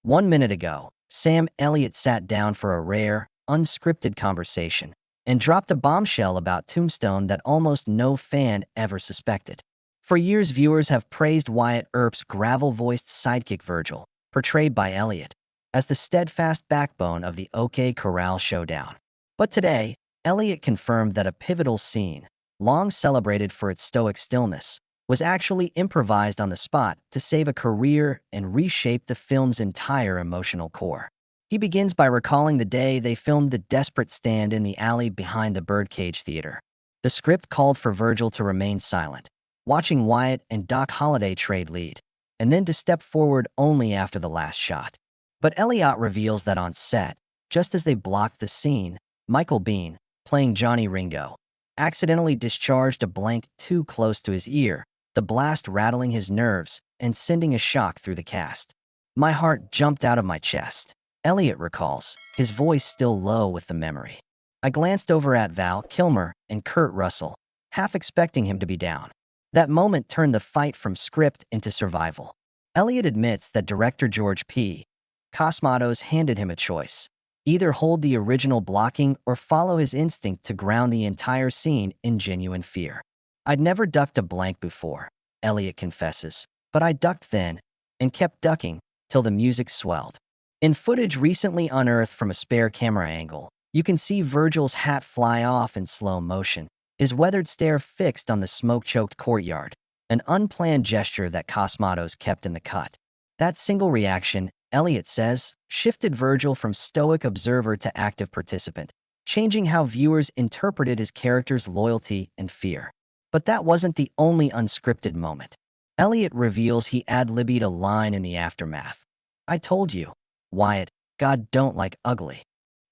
1 minute ago, Sam Elliott sat down for a rare, unscripted conversation and dropped a bombshell about Tombstone that almost no fan ever suspected. For years, viewers have praised Wyatt Earp's gravel-voiced sidekick Virgil, portrayed by Elliott, as the steadfast backbone of the OK Corral showdown. But today, Elliott confirmed that a pivotal scene, long celebrated for its stoic stillness, was actually improvised on the spot to save a career and reshape the film's entire emotional core. He begins by recalling the day they filmed the desperate stand in the alley behind the Birdcage Theater. The script called for Virgil to remain silent, watching Wyatt and Doc Holliday trade lead, and then to step forward only after the last shot. But Elliott reveals that on set, just as they blocked the scene, Michael Biehn, playing Johnny Ringo, accidentally discharged a blank too close to his ear, the blast rattling his nerves and sending a shock through the cast. My heart jumped out of my chest, Elliott recalls, his voice still low with the memory. I glanced over at Val Kilmer and Kurt Russell, half expecting him to be down. That moment turned the fight from script into survival. Elliott admits that director George P. Cosmatos handed him a choice: either hold the original blocking or follow his instinct to ground the entire scene in genuine fear. I'd never ducked a blank before, Elliott confesses, but I ducked then and kept ducking till the music swelled. In footage recently unearthed from a spare camera angle, you can see Virgil's hat fly off in slow motion, his weathered stare fixed on the smoke-choked courtyard, an unplanned gesture that Cosmatos kept in the cut. That single reaction, Elliott says, shifted Virgil from stoic observer to active participant, changing how viewers interpreted his character's loyalty and fear. But that wasn't the only unscripted moment. Elliott reveals he ad-libbed a line in the aftermath. "I told you, Wyatt, God don't like ugly."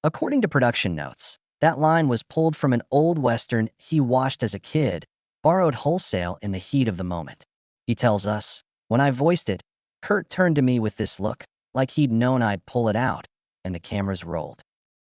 According to production notes, that line was pulled from an old Western he watched as a kid, borrowed wholesale in the heat of the moment. He tells us, "When I voiced it, Kurt turned to me with this look, like he'd known I'd pull it out," and the cameras rolled.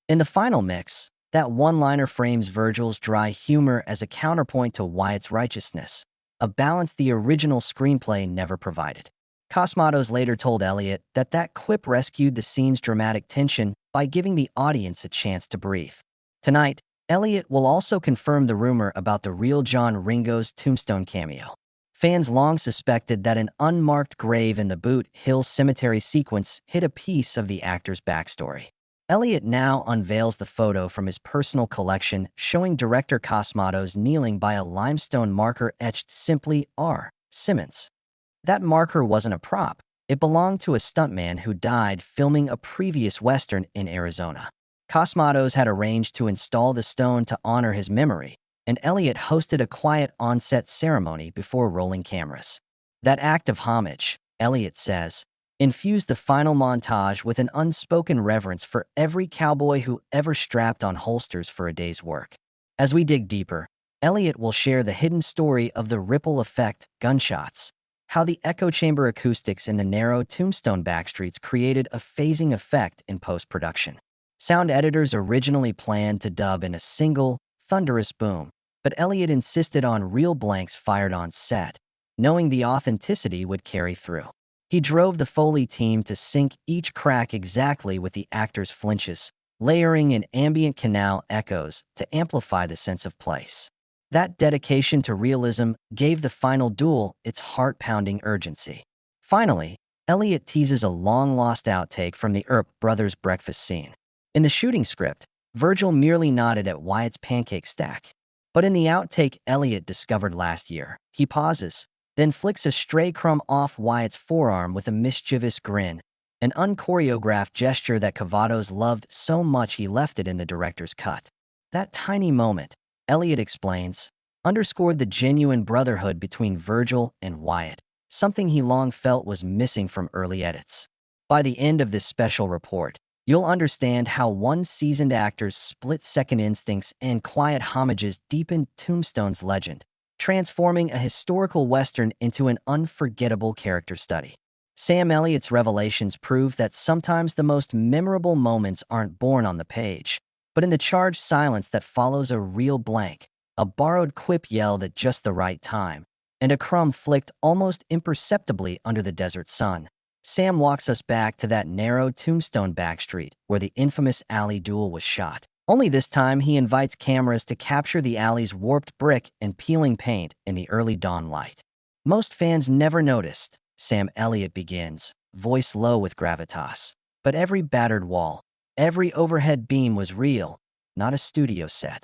In the final mix, that one-liner frames Virgil's dry humor as a counterpoint to Wyatt's righteousness, a balance the original screenplay never provided. Cosmatos later told Elliott that that quip rescued the scene's dramatic tension by giving the audience a chance to breathe. Tonight, Elliott will also confirm the rumor about the real John Ringo's Tombstone cameo. Fans long suspected that an unmarked grave in the Boot Hill Cemetery sequence hid a piece of the actor's backstory. Elliott now unveils the photo from his personal collection showing director Cosmatos kneeling by a limestone marker etched simply R. Simmons. That marker wasn't a prop. It belonged to a stuntman who died filming a previous Western in Arizona. Cosmatos had arranged to install the stone to honor his memory, and Elliott hosted a quiet on-set ceremony before rolling cameras. That act of homage, Elliott says, infused the final montage with an unspoken reverence for every cowboy who ever strapped on holsters for a day's work. As we dig deeper, Elliott will share the hidden story of the ripple effect gunshots, how the echo chamber acoustics in the narrow Tombstone backstreets created a phasing effect in post-production. Sound editors originally planned to dub in a single, thunderous boom, but Elliott insisted on real blanks fired on set, knowing the authenticity would carry through. He drove the Foley team to sync each crack exactly with the actor's flinches, layering in ambient canal echoes to amplify the sense of place. That dedication to realism gave the final duel its heart-pounding urgency. Finally, Elliott teases a long-lost outtake from the Earp brothers' breakfast scene. In the shooting script, Virgil merely nodded at Wyatt's pancake stack. But in the outtake Elliott discovered last year, he pauses, then flicks a stray crumb off Wyatt's forearm with a mischievous grin, an unchoreographed gesture that Cavados loved so much he left it in the director's cut. That tiny moment, Elliott explains, underscored the genuine brotherhood between Virgil and Wyatt, something he long felt was missing from early edits. By the end of this special report, you'll understand how one seasoned actor's split-second instincts and quiet homages deepened Tombstone's legend, transforming a historical Western into an unforgettable character study. Sam Elliott's revelations prove that sometimes the most memorable moments aren't born on the page, but in the charged silence that follows a real blank, a borrowed quip yelled at just the right time, and a crumb flicked almost imperceptibly under the desert sun. Sam walks us back to that narrow Tombstone backstreet where the infamous alley duel was shot. Only this time, he invites cameras to capture the alley's warped brick and peeling paint in the early dawn light. Most fans never noticed, Sam Elliott begins, voice low with gravitas. But every battered wall, every overhead beam was real, not a studio set.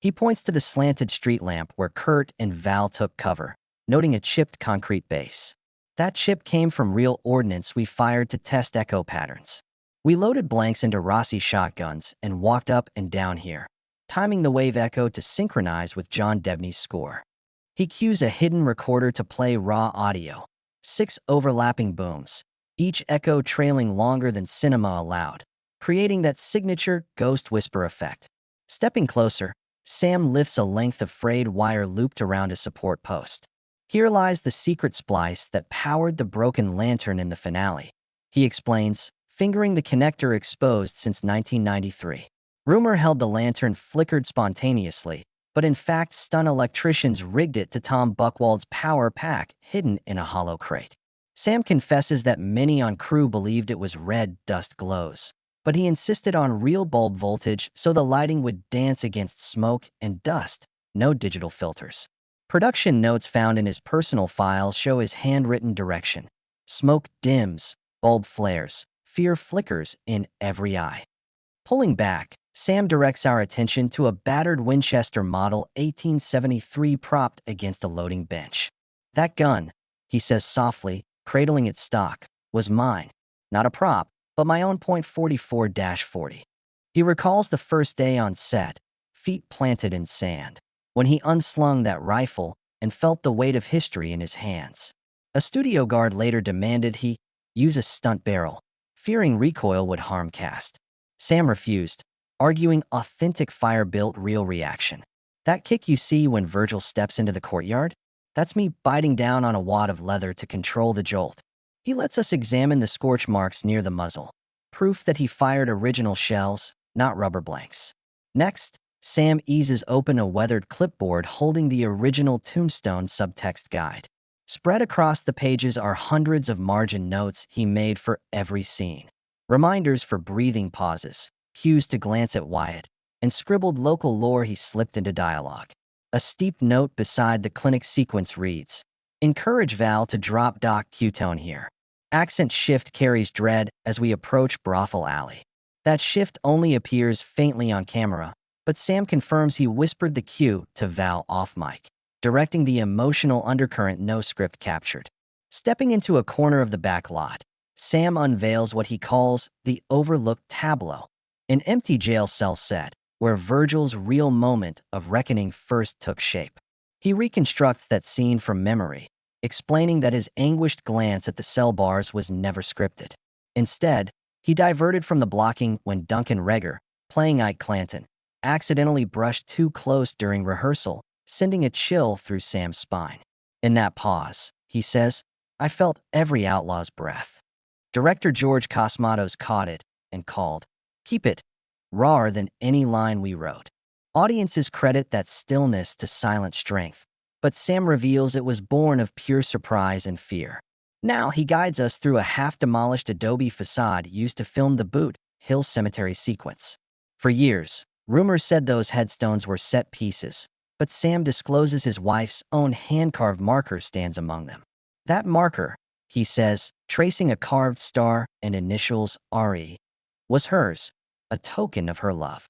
He points to the slanted street lamp where Kurt and Val took cover, noting a chipped concrete base. That chip came from real ordnance we fired to test echo patterns. We loaded blanks into Rossi shotguns and walked up and down here, timing the wave echo to synchronize with John Debney's score. He cues a hidden recorder to play raw audio, 6 overlapping booms, each echo trailing longer than cinema allowed, creating that signature ghost whisper effect. Stepping closer, Sam lifts a length of frayed wire looped around a support post. Here lies the secret splice that powered the broken lantern in the finale, he explains, fingering the connector exposed since 1993. Rumor held the lantern flickered spontaneously, but in fact stunt electricians rigged it to Tom Buchwald's power pack hidden in a hollow crate. Sam confesses that many on crew believed it was red dust glows, but he insisted on real bulb voltage so the lighting would dance against smoke and dust, no digital filters. Production notes found in his personal files show his handwritten direction. Smoke dims, bulb flares, fear flickers in every eye. Pulling back, Sam directs our attention to a battered Winchester Model 1873 propped against a loading bench. That gun, he says softly, cradling its stock, was mine. Not a prop, but my own .44-40. He recalls the first day on set, feet planted in sand, when he unslung that rifle and felt the weight of history in his hands. A studio guard later demanded he use a stunt barrel, fearing recoil would harm cast. Sam refused, arguing authentic fire built real reaction. That kick you see when Virgil steps into the courtyard? That's me biting down on a wad of leather to control the jolt. He lets us examine the scorch marks near the muzzle, proof that he fired original shells, not rubber blanks. Next, Sam eases open a weathered clipboard holding the original Tombstone subtext guide. Spread across the pages are hundreds of margin notes he made for every scene. Reminders for breathing pauses, cues to glance at Wyatt, and scribbled local lore he slipped into dialogue. A steep note beside the clinic sequence reads, "Encourage Val to drop Doc Q-tone here." Accent shift carries dread as we approach Brothel Alley. That shift only appears faintly on camera, but Sam confirms he whispered the cue to Val off mic, directing the emotional undercurrent no script captured. Stepping into a corner of the back lot, Sam unveils what he calls the overlooked tableau, an empty jail cell set where Virgil's real moment of reckoning first took shape. He reconstructs that scene from memory, explaining that his anguished glance at the cell bars was never scripted. Instead, he diverted from the blocking when Duncan Reger, playing Ike Clanton, accidentally brushed too close during rehearsal, sending a chill through Sam's spine. In that pause, he says, I felt every outlaw's breath. Director George Cosmatos caught it and called, "Keep it," rawer than any line we wrote. Audiences credit that stillness to silent strength, but Sam reveals it was born of pure surprise and fear. Now he guides us through a half-demolished adobe facade used to film the Boot Hill Cemetery sequence. For years, rumors said those headstones were set pieces, but Sam discloses his wife's own hand-carved marker stands among them. That marker, he says, tracing a carved star and initials RE, was hers, a token of her love.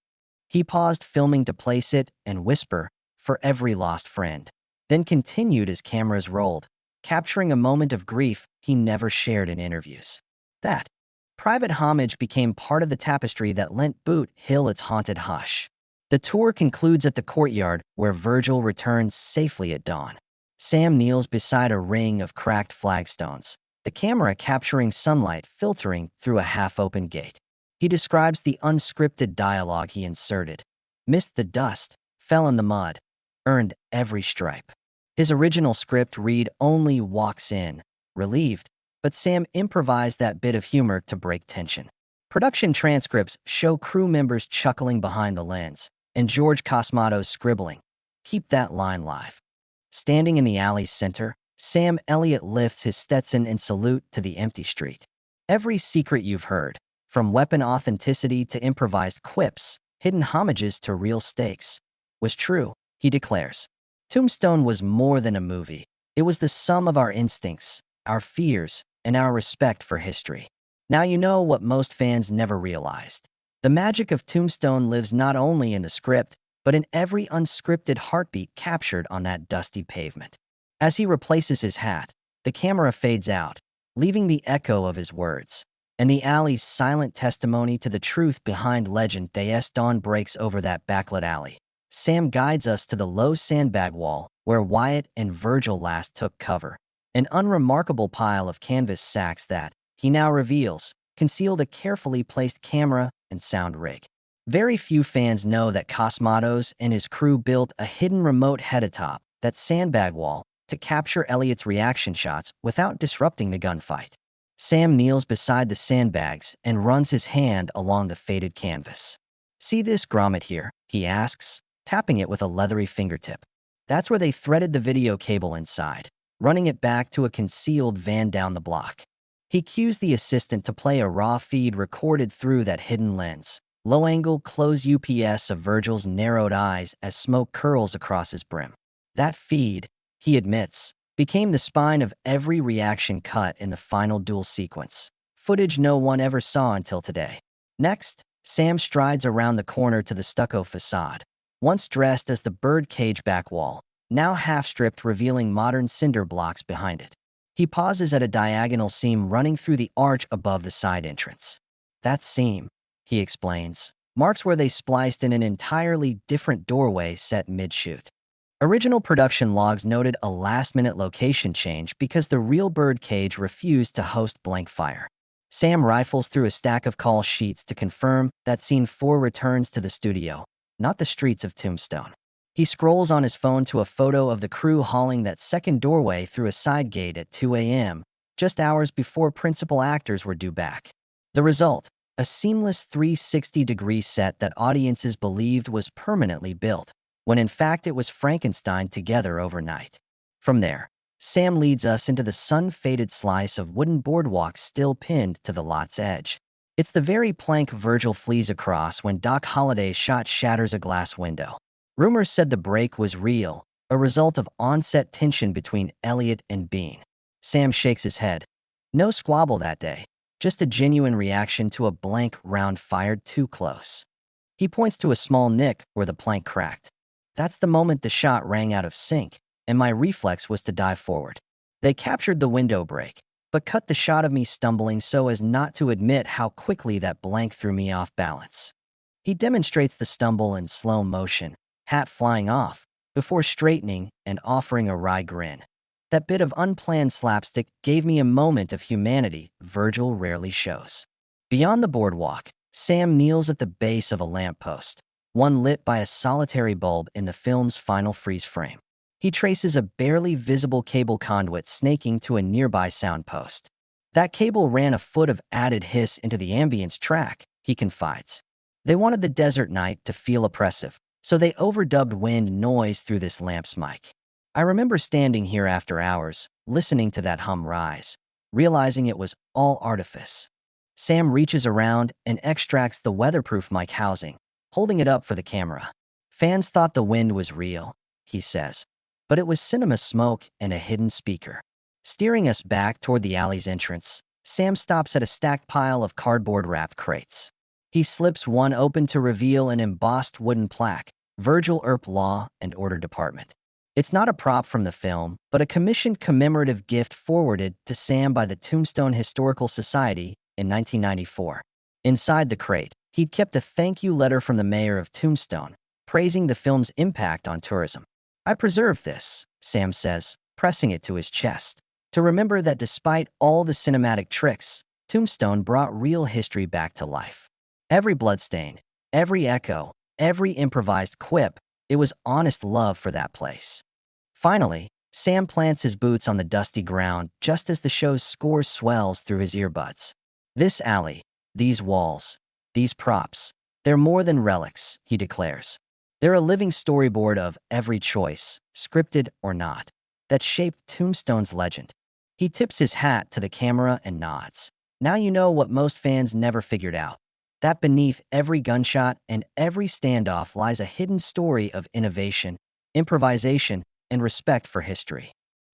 He paused filming to place it and whisper, "For every lost friend," then continued as cameras rolled, capturing a moment of grief he never shared in interviews. That private homage became part of the tapestry that lent Boot Hill its haunted hush. The tour concludes at the courtyard where Virgil returns safely at dawn. Sam kneels beside a ring of cracked flagstones, the camera capturing sunlight filtering through a half-open gate. He describes the unscripted dialogue he inserted. Missed the dust, fell in the mud, earned every stripe. His original script read only walks in, relieved, but Sam improvised that bit of humor to break tension. Production transcripts show crew members chuckling behind the lens, and George Cosmatos scribbling, "Keep that line live." Standing in the alley's center, Sam Elliott lifts his Stetson in salute to the empty street. Every secret you've heard, from weapon authenticity to improvised quips, hidden homages to real stakes, was true, he declares. Tombstone was more than a movie. It was the sum of our instincts, our fears, and our respect for history. Now you know what most fans never realized. The magic of Tombstone lives not only in the script, but in every unscripted heartbeat captured on that dusty pavement. As he replaces his hat, the camera fades out, leaving the echo of his words, and the alley's silent testimony to the truth behind legend. As dawn breaks over that backlit alley, Sam guides us to the low sandbag wall where Wyatt and Virgil last took cover, an unremarkable pile of canvas sacks that, he now reveals, concealed a carefully placed camera and sound rig. Very few fans know that Cosmatos and his crew built a hidden remote head atop that sandbag wall to capture Elliott's reaction shots without disrupting the gunfight. Sam kneels beside the sandbags and runs his hand along the faded canvas. "See this grommet here?" he asks, tapping it with a leathery fingertip. That's where they threaded the video cable inside, running it back to a concealed van down the block. He cues the assistant to play a raw feed recorded through that hidden lens. Low-angle close UPS of Virgil's narrowed eyes as smoke curls across his brim. That feed, he admits, became the spine of every reaction cut in the final duel sequence, footage no one ever saw until today. Next, Sam strides around the corner to the stucco facade, once dressed as the birdcage back wall, now half-stripped, revealing modern cinder blocks behind it. He pauses at a diagonal seam running through the arch above the side entrance. That seam, he explains, marks where they spliced in an entirely different doorway set mid-shoot. Original production logs noted a last-minute location change because the real birdcage refused to host blank fire. Sam rifles through a stack of call sheets to confirm that Scene 4 returns to the studio, not the streets of Tombstone. He scrolls on his phone to a photo of the crew hauling that second doorway through a side gate at 2 a.m., just hours before principal actors were due back. The result, a seamless 360-degree set that audiences believed was permanently built, when in fact it was Frankenstein together overnight. From there, Sam leads us into the sun-faded slice of wooden boardwalk still pinned to the lot's edge. It's the very plank Virgil flees across when Doc Holliday's shot shatters a glass window. Rumors said the break was real, a result of on-set tension between Elliott and Bean. Sam shakes his head. No squabble that day, just a genuine reaction to a blank round fired too close. He points to a small nick where the plank cracked. That's the moment the shot rang out of sync, and my reflex was to dive forward. They captured the window break, but cut the shot of me stumbling so as not to admit how quickly that blank threw me off balance. He demonstrates the stumble in slow motion, hat flying off, before straightening and offering a wry grin. That bit of unplanned slapstick gave me a moment of humanity Virgil rarely shows. Beyond the boardwalk, Sam kneels at the base of a lamppost, one lit by a solitary bulb in the film's final freeze frame. He traces a barely visible cable conduit snaking to a nearby soundpost. That cable ran a foot of added hiss into the ambience track, he confides. They wanted the desert night to feel oppressive, so they overdubbed wind noise through this lamp's mic. I remember standing here after hours, listening to that hum rise, realizing it was all artifice. Sam reaches around and extracts the weatherproof mic housing, holding it up for the camera. Fans thought the wind was real, he says, but it was cinema smoke and a hidden speaker. Steering us back toward the alley's entrance, Sam stops at a stacked pile of cardboard-wrapped crates. He slips one open to reveal an embossed wooden plaque, Virgil Earp Law and Order Department. It's not a prop from the film, but a commissioned commemorative gift forwarded to Sam by the Tombstone Historical Society in 1994. Inside the crate, he'd kept a thank you letter from the mayor of Tombstone, praising the film's impact on tourism. "I preserved this," Sam says, pressing it to his chest, to remember that despite all the cinematic tricks, Tombstone brought real history back to life. Every bloodstain, every echo, every improvised quip, it was honest love for that place. Finally, Sam plants his boots on the dusty ground just as the show's score swells through his earbuds. This alley, these walls, these props, they're more than relics, he declares. They're a living storyboard of every choice, scripted or not, that shaped Tombstone's legend. He tips his hat to the camera and nods. Now you know what most fans never figured out. That beneath every gunshot and every standoff lies a hidden story of innovation, improvisation, and respect for history.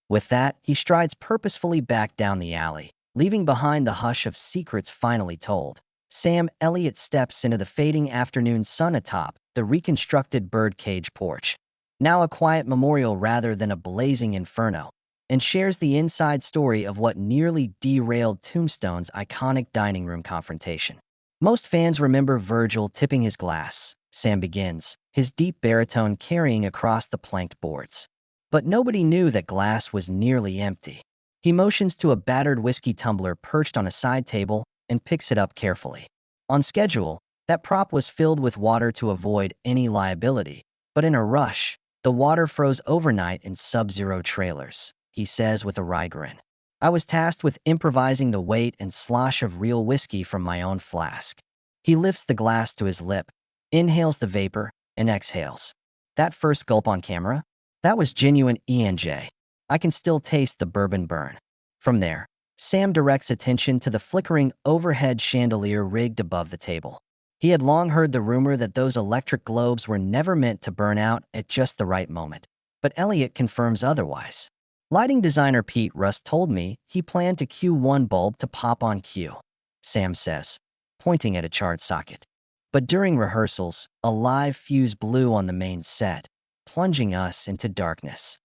With that, he strides purposefully back down the alley, leaving behind the hush of secrets finally told. Sam Elliott steps into the fading afternoon sun atop the reconstructed birdcage porch, now a quiet memorial rather than a blazing inferno, and shares the inside story of what nearly derailed Tombstone's iconic dining room confrontation. Most fans remember Virgil tipping his glass, Sam begins, his deep baritone carrying across the planked boards. But nobody knew that glass was nearly empty. He motions to a battered whiskey tumbler perched on a side table and picks it up carefully. On schedule, that prop was filled with water to avoid any liability, but in a rush, the water froze overnight in sub-zero trailers, he says with a wry grin. I was tasked with improvising the weight and slosh of real whiskey from my own flask. He lifts the glass to his lip, inhales the vapor, and exhales. That first gulp on camera? That was genuine ENJ. I can still taste the bourbon burn. From there, Sam directs attention to the flickering overhead chandelier rigged above the table. He had long heard the rumor that those electric globes were never meant to burn out at just the right moment. But Elliott confirms otherwise. Lighting designer Pete Rust told me he planned to cue one bulb to pop on cue, Sam says, pointing at a charred socket. But during rehearsals, a live fuse blew on the main set, plunging us into darkness.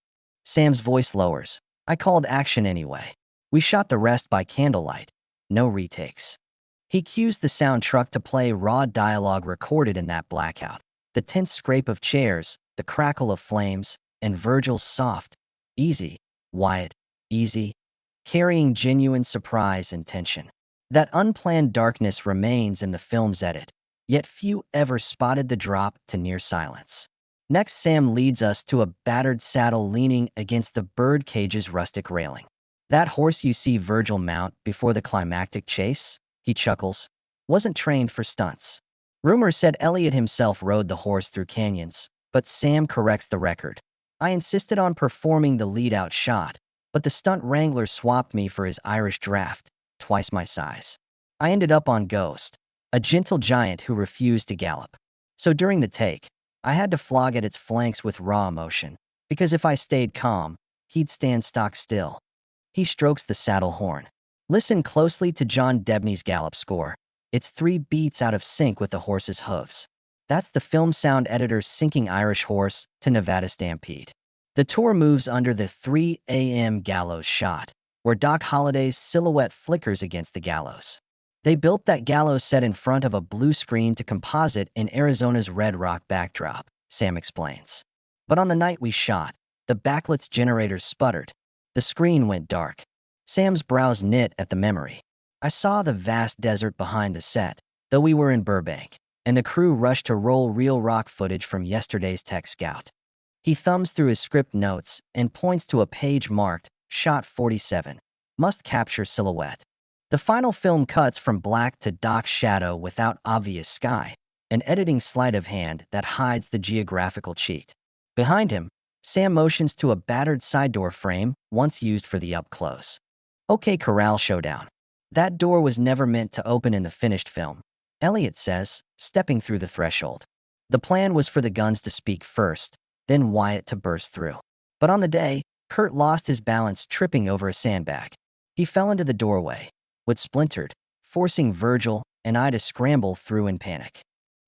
Sam's voice lowers. I called action anyway. We shot the rest by candlelight. No retakes. He cues the sound truck to play raw dialogue recorded in that blackout. The tense scrape of chairs, the crackle of flames, and Virgil's soft, easy, Wyatt, easy, carrying genuine surprise and tension. That unplanned darkness remains in the film's edit, yet few ever spotted the drop to near silence. Next, Sam leads us to a battered saddle leaning against the birdcage's rustic railing. That horse you see Virgil mount before the climactic chase, he chuckles, wasn't trained for stunts. Rumor said Elliott himself rode the horse through canyons, but Sam corrects the record. I insisted on performing the lead-out shot, but the stunt wrangler swapped me for his Irish draft, twice my size. I ended up on Ghost, a gentle giant who refused to gallop. So during the take, I had to flog at its flanks with raw emotion, because if I stayed calm, he'd stand stock still. He strokes the saddle horn. Listen closely to John Debney's gallop score. It's 3 beats out of sync with the horse's hooves. That's the film sound editor's syncing Irish horse to Nevada Stampede. The tour moves under the 3 a.m. gallows shot, where Doc Holliday's silhouette flickers against the gallows. They built that gallows set in front of a blue screen to composite in Arizona's Red Rock backdrop, Sam explains. But on the night we shot, the backlight's generator sputtered. The screen went dark. Sam's brows knit at the memory. I saw the vast desert behind the set, though we were in Burbank, and the crew rushed to roll real rock footage from yesterday's Tech Scout. He thumbs through his script notes and points to a page marked, Shot 47, must capture silhouette. The final film cuts from black to Doc's shadow without obvious sky, an editing sleight of hand that hides the geographical cheat. Behind him, Sam motions to a battered side door frame once used for the up-close. OK Corral showdown. That door was never meant to open in the finished film, Elliott says, stepping through the threshold. The plan was for the guns to speak first, then Wyatt to burst through. But on the day, Kurt lost his balance tripping over a sandbag. He fell into the doorway, which splintered, forcing Virgil and I to scramble through in panic.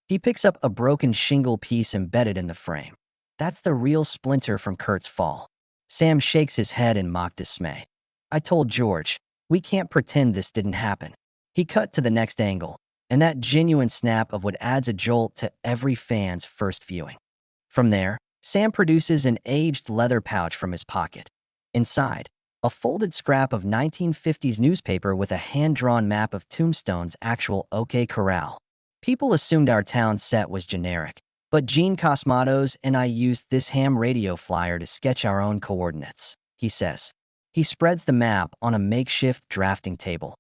He picks up a broken shingle piece embedded in the frame. That's the real splinter from Kurt's fall. Sam shakes his head in mock dismay. I told George, we can't pretend this didn't happen. He cut to the next angle, and that genuine snap of what adds a jolt to every fan's first viewing. From there, Sam produces an aged leather pouch from his pocket. Inside, a folded scrap of 1950s newspaper with a hand-drawn map of Tombstone's actual OK Corral. People assumed our town set was generic, but Gene Cosmatos and I used this ham radio flyer to sketch our own coordinates, he says. He spreads the map on a makeshift drafting table.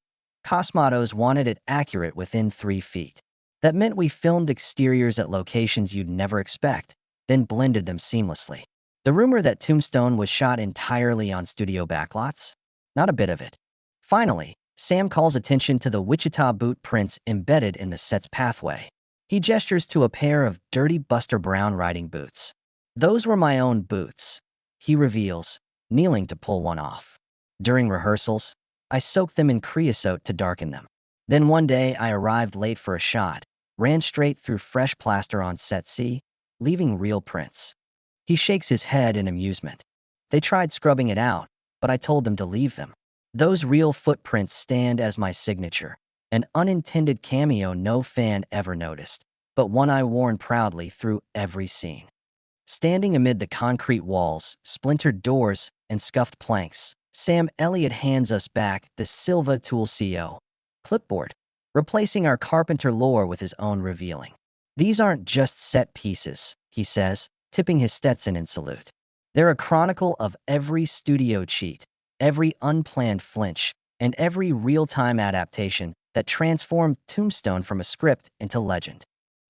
Cosmatos wanted it accurate within 3 feet. That meant we filmed exteriors at locations you'd never expect, then blended them seamlessly. The rumor that Tombstone was shot entirely on studio backlots? Not a bit of it. Finally, Sam calls attention to the Wichita boot prints embedded in the set's pathway. He gestures to a pair of dirty Buster Brown riding boots. Those were my own boots, he reveals, kneeling to pull one off. During rehearsals, I soaked them in creosote to darken them. Then one day I arrived late for a shot, ran straight through fresh plaster on set C, leaving real prints. He shakes his head in amusement. They tried scrubbing it out, but I told them to leave them. Those real footprints stand as my signature, an unintended cameo no fan ever noticed, but one I worn proudly through every scene. Standing amid the concrete walls, splintered doors, and scuffed planks, Sam Elliott hands us back the Silva Tool CO clipboard, replacing our carpenter lore with his own revealing. These aren't just set pieces, he says, tipping his Stetson in salute. They're a chronicle of every studio cheat, every unplanned flinch, and every real-time adaptation that transformed Tombstone from a script into legend.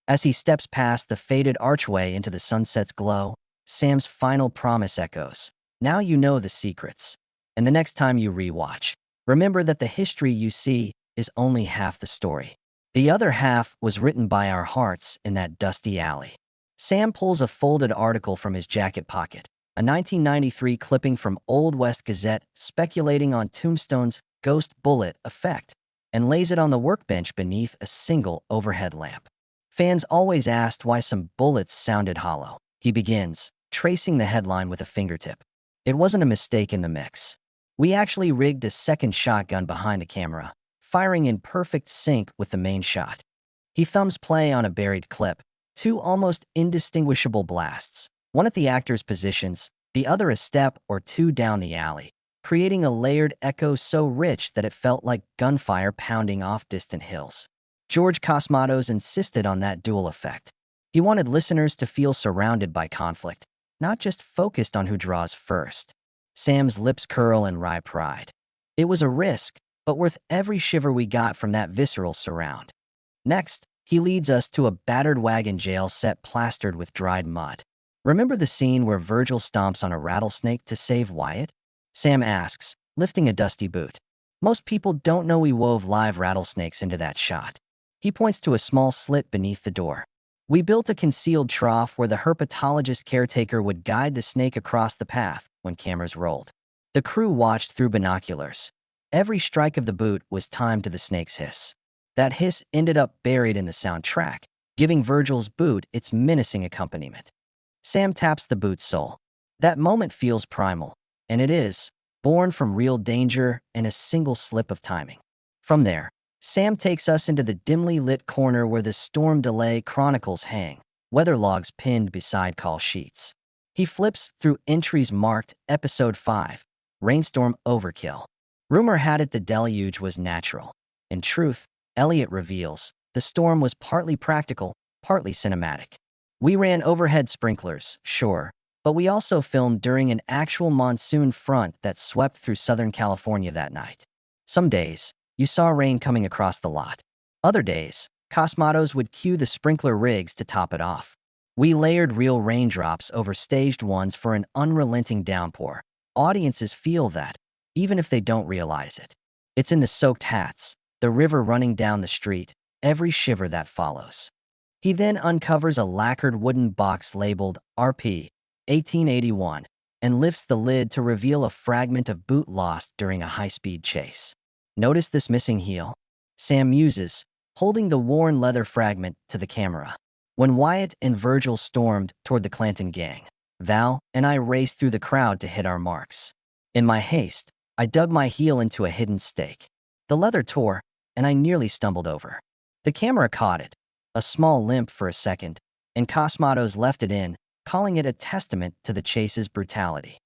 As he steps past the faded archway into the sunset's glow, Sam's final promise echoes. Now you know the secrets. And the next time you rewatch, remember that the history you see is only half the story. The other half was written by our hearts in that dusty alley. Sam pulls a folded article from his jacket pocket, a 1993 clipping from Old West Gazette speculating on Tombstone's ghost bullet effect, and lays it on the workbench beneath a single overhead lamp. Fans always asked why some bullets sounded hollow. He begins, tracing the headline with a fingertip. It wasn't a mistake in the mix. We actually rigged a second shotgun behind the camera, firing in perfect sync with the main shot. He thumbs play on a buried clip, two almost indistinguishable blasts, one at the actor's positions, the other a step or two down the alley, creating a layered echo so rich that it felt like gunfire pounding off distant hills. George Cosmatos insisted on that dual effect. He wanted listeners to feel surrounded by conflict, not just focused on who draws first. Sam's lips curl in wry pride. It was a risk, but worth every shiver we got from that visceral surround. Next, he leads us to a battered wagon jail set plastered with dried mud. Remember the scene where Virgil stomps on a rattlesnake to save Wyatt? Sam asks, lifting a dusty boot. Most people don't know we wove live rattlesnakes into that shot. He points to a small slit beneath the door. We built a concealed trough where the herpetologist caretaker would guide the snake across the path when cameras rolled. The crew watched through binoculars. Every strike of the boot was timed to the snake's hiss. That hiss ended up buried in the soundtrack, giving Virgil's boot its menacing accompaniment. Sam taps the boot's sole. That moment feels primal, and it is, born from real danger and a single slip of timing. From there, Sam takes us into the dimly lit corner where the storm delay chronicles hang, weather logs pinned beside call sheets. He flips through entries marked Episode 5, Rainstorm Overkill. Rumor had it the deluge was natural. In truth, Elliott reveals, the storm was partly practical, partly cinematic. We ran overhead sprinklers, sure, but we also filmed during an actual monsoon front that swept through Southern California that night. Some days, you saw rain coming across the lot. Other days, Cosmatos would cue the sprinkler rigs to top it off. We layered real raindrops over staged ones for an unrelenting downpour. Audiences feel that, even if they don't realize it. It's in the soaked hats, the river running down the street, every shiver that follows. He then uncovers a lacquered wooden box labeled RP 1881 and lifts the lid to reveal a fragment of boot lost during a high-speed chase. Notice this missing heel? Sam muses, holding the worn leather fragment to the camera. When Wyatt and Virgil stormed toward the Clanton gang, Val and I raced through the crowd to hit our marks. In my haste, I dug my heel into a hidden stake. The leather tore, and I nearly stumbled over. The camera caught it, a small limp for a second, and Cosmatos left it in, calling it a testament to the chase's brutality.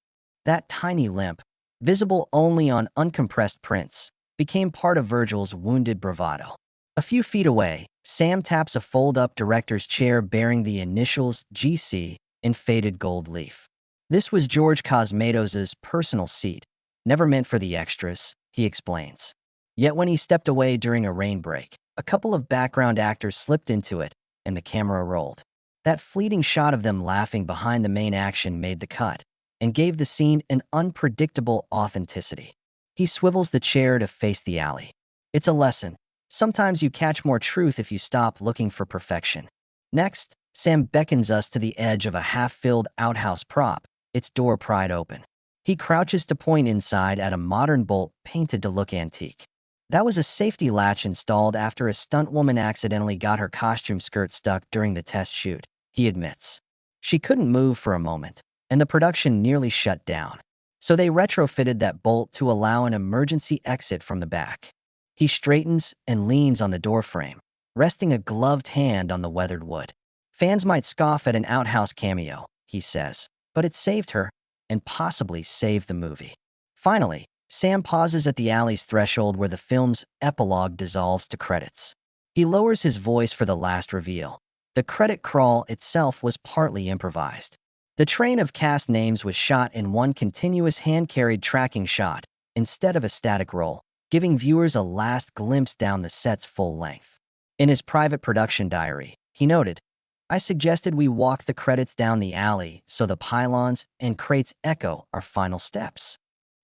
That tiny limp, visible only on uncompressed prints, became part of Virgil's wounded bravado. A few feet away, Sam taps a fold-up director's chair bearing the initials GC in faded gold leaf. This was George Cosmatos' personal seat, never meant for the extras, he explains. Yet when he stepped away during a rain break, a couple of background actors slipped into it, and the camera rolled. That fleeting shot of them laughing behind the main action made the cut, and gave the scene an unpredictable authenticity. He swivels the chair to face the alley. It's a lesson. Sometimes you catch more truth if you stop looking for perfection. Next, Sam beckons us to the edge of a half-filled outhouse prop, its door pried open. He crouches to point inside at a modern bolt painted to look antique. That was a safety latch installed after a stunt woman accidentally got her costume skirt stuck during the test shoot, he admits. She couldn't move for a moment, and the production nearly shut down. So they retrofitted that bolt to allow an emergency exit from the back. He straightens and leans on the doorframe, resting a gloved hand on the weathered wood. Fans might scoff at an outhouse cameo, he says, but it saved her, and possibly saved the movie. Finally, Sam pauses at the alley's threshold where the film's epilogue dissolves to credits. He lowers his voice for the last reveal. The credit crawl itself was partly improvised. The train of cast names was shot in one continuous hand-carried tracking shot, instead of a static roll, giving viewers a last glimpse down the set's full length. In his private production diary, he noted, "I suggested we walk the credits down the alley so the pylons and crates echo our final steps."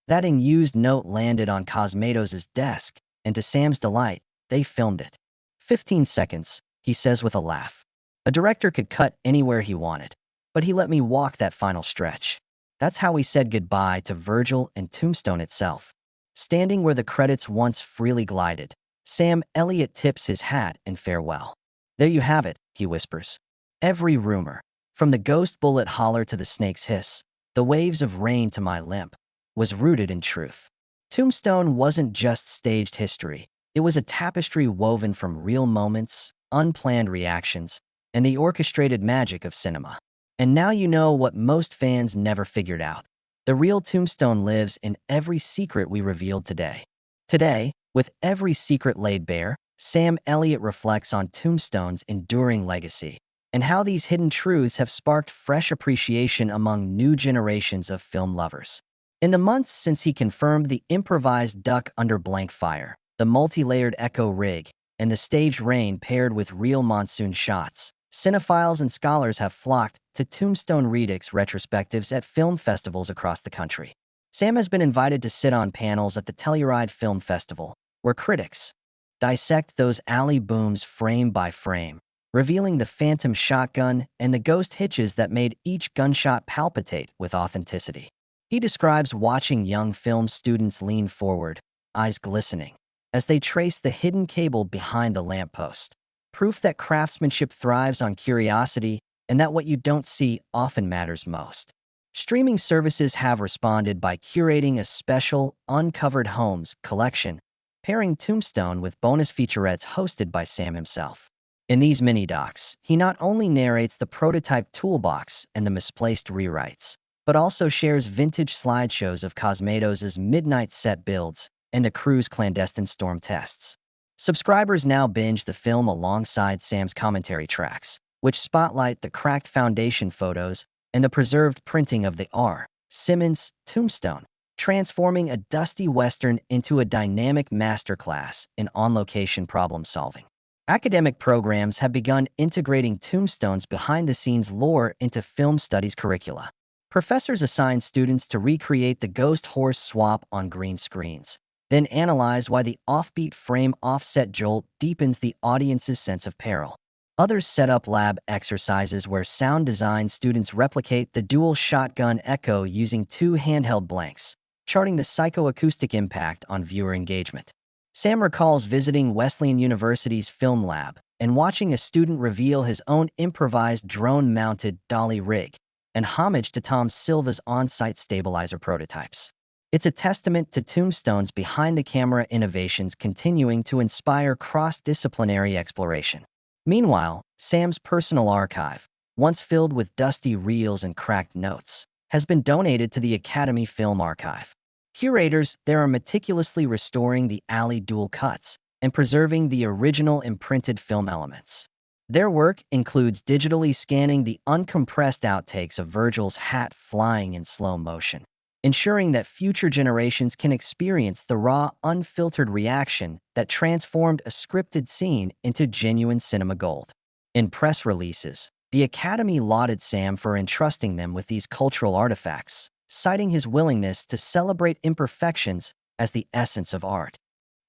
That unused note landed on Cosmatos' desk, and to Sam's delight, they filmed it. 15 seconds, he says with a laugh. A director could cut anywhere he wanted, but he let me walk that final stretch. That's how we said goodbye to Virgil and Tombstone itself. Standing where the credits once freely glided, Sam Elliott tips his hat in farewell. "There you have it," he whispers. "Every rumor, from the ghost bullet holler to the snake's hiss, the waves of rain to my limp, was rooted in truth." Tombstone wasn't just staged history. It was a tapestry woven from real moments, unplanned reactions, and the orchestrated magic of cinema. And now you know what most fans never figured out. The real Tombstone lives in every secret we revealed today. Today, with every secret laid bare, Sam Elliott reflects on Tombstone's enduring legacy and how these hidden truths have sparked fresh appreciation among new generations of film lovers. In the months since he confirmed the improvised duck under blank fire, the multi-layered echo rig, and the staged rain paired with real monsoon shots, cinephiles and scholars have flocked to Tombstone Redux retrospectives at film festivals across the country. Sam has been invited to sit on panels at the Telluride Film Festival, where critics dissect those alley booms frame by frame, revealing the phantom shotgun and the ghost hitches that made each gunshot palpitate with authenticity. He describes watching young film students lean forward, eyes glistening, as they trace the hidden cable behind the lamppost. Proof that craftsmanship thrives on curiosity and that what you don't see often matters most. Streaming services have responded by curating a special Uncovered Homes collection, pairing Tombstone with bonus featurettes hosted by Sam himself. In these mini-docs, he not only narrates the prototype toolbox and the misplaced rewrites, but also shares vintage slideshows of Cosmatos' midnight set builds and the crew's clandestine storm tests. Subscribers now binge the film alongside Sam's commentary tracks, which spotlight the cracked foundation photos and the preserved printing of the R. Simmons Tombstone, transforming a dusty western into a dynamic masterclass in on-location problem-solving. Academic programs have begun integrating Tombstone's behind-the-scenes lore into film studies curricula. Professors assign students to recreate the ghost horse swap on green screens, then analyze why the offbeat frame offset jolt deepens the audience's sense of peril. Others set up lab exercises where sound design students replicate the dual shotgun echo using two handheld blanks, charting the psychoacoustic impact on viewer engagement. Sam recalls visiting Wesleyan University's film lab and watching a student reveal his own improvised drone-mounted dolly rig, an homage to Tom Silva's on-site stabilizer prototypes. It's a testament to Tombstone's behind-the-camera innovations continuing to inspire cross-disciplinary exploration. Meanwhile, Sam's personal archive, once filled with dusty reels and cracked notes, has been donated to the Academy Film Archive. Curators there are meticulously restoring the alley dual cuts and preserving the original imprinted film elements. Their work includes digitally scanning the uncompressed outtakes of Virgil's hat flying in slow motion, ensuring that future generations can experience the raw, unfiltered reaction that transformed a scripted scene into genuine cinema gold. In press releases, the Academy lauded Sam for entrusting them with these cultural artifacts, citing his willingness to celebrate imperfections as the essence of art.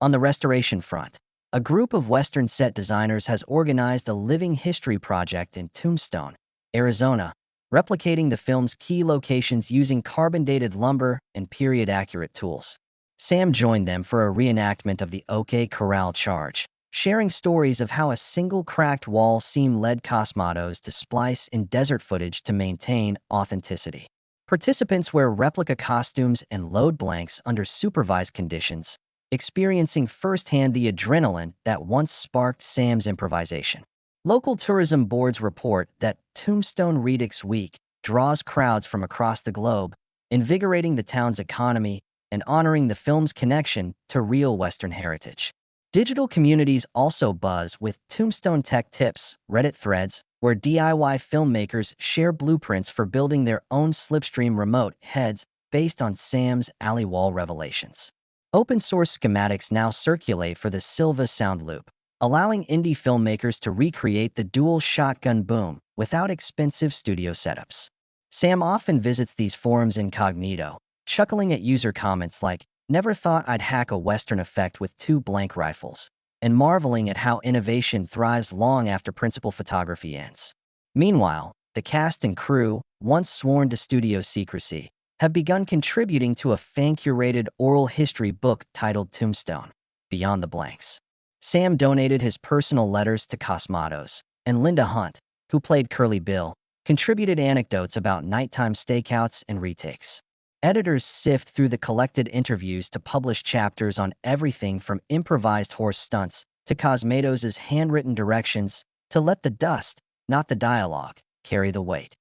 On the restoration front, a group of Western set designers has organized a living history project in Tombstone, Arizona, replicating the film's key locations using carbon-dated lumber and period-accurate tools. Sam joined them for a reenactment of the OK Corral charge, sharing stories of how a single cracked wall seam led Cosmatos to splice in desert footage to maintain authenticity. Participants wear replica costumes and load blanks under supervised conditions, experiencing firsthand the adrenaline that once sparked Sam's improvisation. Local tourism boards report that Tombstone Redux Week draws crowds from across the globe, invigorating the town's economy and honoring the film's connection to real Western heritage. Digital communities also buzz with Tombstone Tech Tips, Reddit threads, where DIY filmmakers share blueprints for building their own slipstream remote heads based on Sam's alley wall revelations. Open-source schematics now circulate for the Silva sound loop, allowing indie filmmakers to recreate the dual shotgun boom without expensive studio setups. Sam often visits these forums incognito, chuckling at user comments like, "Never thought I'd hack a Western effect with 2 blank rifles," and marveling at how innovation thrives long after principal photography ends. Meanwhile, the cast and crew, once sworn to studio secrecy, have begun contributing to a fan-curated oral history book titled Tombstone, Beyond the Blanks. Sam donated his personal letters to Cosmatos, and Linda Hunt, who played Curly Bill, contributed anecdotes about nighttime stakeouts and retakes. Editors sift through the collected interviews to publish chapters on everything from improvised horse stunts to Cosmatos' handwritten directions to let the dust, not the dialogue, carry the weight.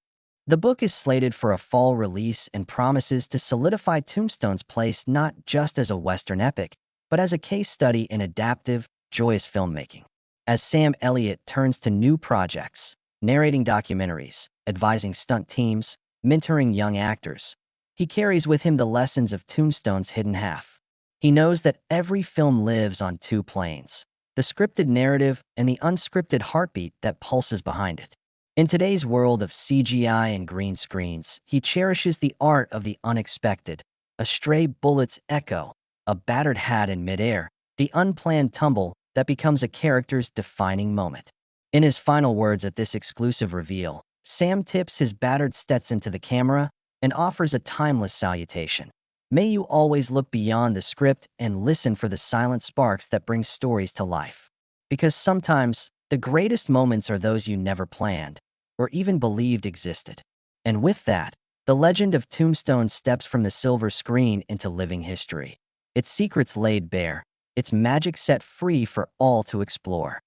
The book is slated for a fall release and promises to solidify Tombstone's place not just as a Western epic, but as a case study in adaptive, joyous filmmaking. As Sam Elliott turns to new projects, narrating documentaries, advising stunt teams, mentoring young actors, he carries with him the lessons of Tombstone's hidden half. He knows that every film lives on 2 planes, the scripted narrative and the unscripted heartbeat that pulses behind it. In today's world of CGI and green screens, he cherishes the art of the unexpected, a stray bullet's echo, a battered hat in midair, the unplanned tumble that becomes a character's defining moment. In his final words at this exclusive reveal, Sam tips his battered Stetson to the camera and offers a timeless salutation. May you always look beyond the script and listen for the silent sparks that bring stories to life. Because sometimes, the greatest moments are those you never planned, or even believed existed. And with that, the legend of Tombstone steps from the silver screen into living history. Its secrets laid bare, its magic set free for all to explore.